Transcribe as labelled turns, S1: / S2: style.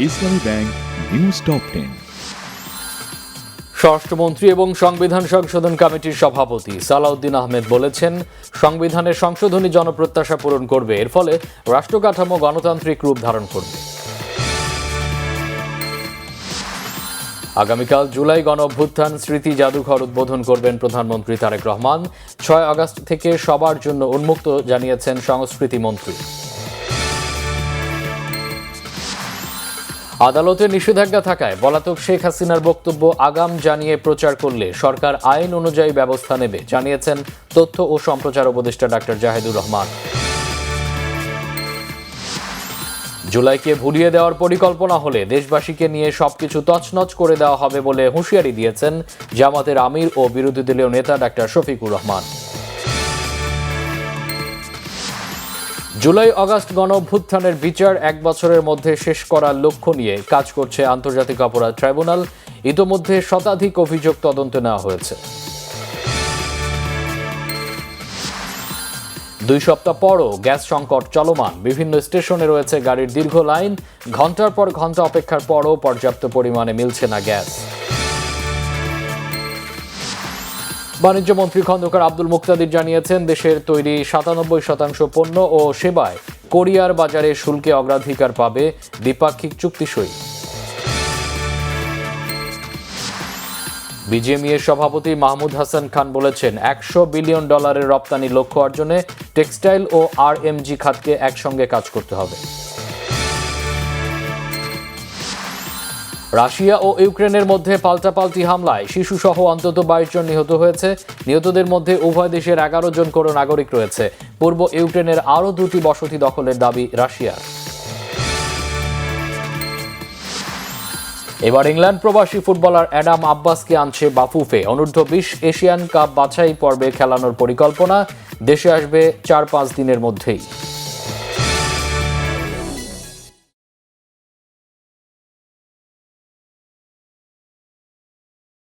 S1: ইসলামী bank news top 10।
S2: স্বরাষ্ট্রমন্ত্রী এবং সংবিধান সংশোধন কমিটির সভাপতি সালাউদ্দিন আহমেদ বলেছেন, সংবিধানের সংশোধনী জনপ্রত্যাশা পূরণ করবে, এর ফলে রাষ্ট্রকাঠামো গণতান্ত্রিক রূপ ধারণ করবে। আগামীকাল জুলাই গণ অভ্যুত্থান স্মৃতি জাদুঘর উদ্বোধন করবেন প্রধানমন্ত্রী তারেক রহমান। 6 আগস্ট থেকে সবার জন্য উন্মুক্ত জানিয়েছেন সংস্কৃতি মন্ত্রী। আদালতে নিষেধাজ্ঞা থাকায় পলাতক শেখ হাসিনার বক্তব্য আগাম জানিয়ে প্রচার করলে সরকার আইন অনুযায়ী ব্যবস্থা নেবে, জানিয়েছেন তথ্য ও সম্প্রচার উপদেষ্টা ডাক্তার জাহিদুর রহমান। জুলাইকে ভুলিয়ে দেওয়ার পরিকল্পনা হলে দেশবাসীকে নিয়ে সবকিছু তছনছ করে দেওয়া হবে বলে হুঁশিয়ারি দিয়েছেন জামাতের আমির ও বিরোধী দলীয় নেতা doctor Shafiqur Rahman. July August গণ অভ্যুত্থানের বিচার 1 বছরের মধ্যে শেষ করার লক্ষ্য নিয়ে কাজ করছে আন্তর্জাতিক অপরাধ ট্রাইব্যুনাল। ইতোমধ্যে শতাধিক অভিযোগ তদন্তে নেওয়া হয়েছে। 2 সপ্তাহ পরও গ্যাস সংকট চলমান। বিভিন্ন স্টেশনে রয়েছে গাড়ির দীর্ঘ লাইন। ঘন্টার পর ঘন্টা অপেক্ষার পরও পর্যাপ্ত পরিমাণে মিলছে না গ্যাস। বাণিজ্য মন্ত্রী খন্দকার আব্দুল মুক্তাদির জানিয়েছেন, দেশের তৈরি 97% পণ্য ও সেবায় কোরিয়ার বাজারে শুল্কে অগ্রাধিকার পাবে দ্বিপাক্ষিক চুক্তি সই। বিজিএমইএর সভাপতি মাহমুদ হাসান খান বলেছেন, $100 বিলিয়ন রপ্তানি লক্ষ্য অর্জনে টেক্সটাইল ও আরএমজি খাতকে একসঙ্গে কাজ করতে হবে। রাশিয়া ও ইউক্রেনের মধ্যে পাল্টাপাল্টি হামলায় শিশুসহ অন্তত 22 জন নিহত হয়েছে। নিহতদের মধ্যে উভয় দেশের 11 জন কোনো নাগরিক রয়েছে। পূর্ব ইউক্রেনের আরও 2টি বসতি দখলের দাবি রাশিয়ার। এবার ইংল্যান্ড প্রবাসী ফুটবলার অ্যাডাম আব্বাসকে আনছে বাফুফে। অনূর্ধ্ব-20 এশিয়ান কাপ বাছাই পর্বে খেলানোর পরিকল্পনা। দেশে আসবে 4-5 দিনের মধ্যেই।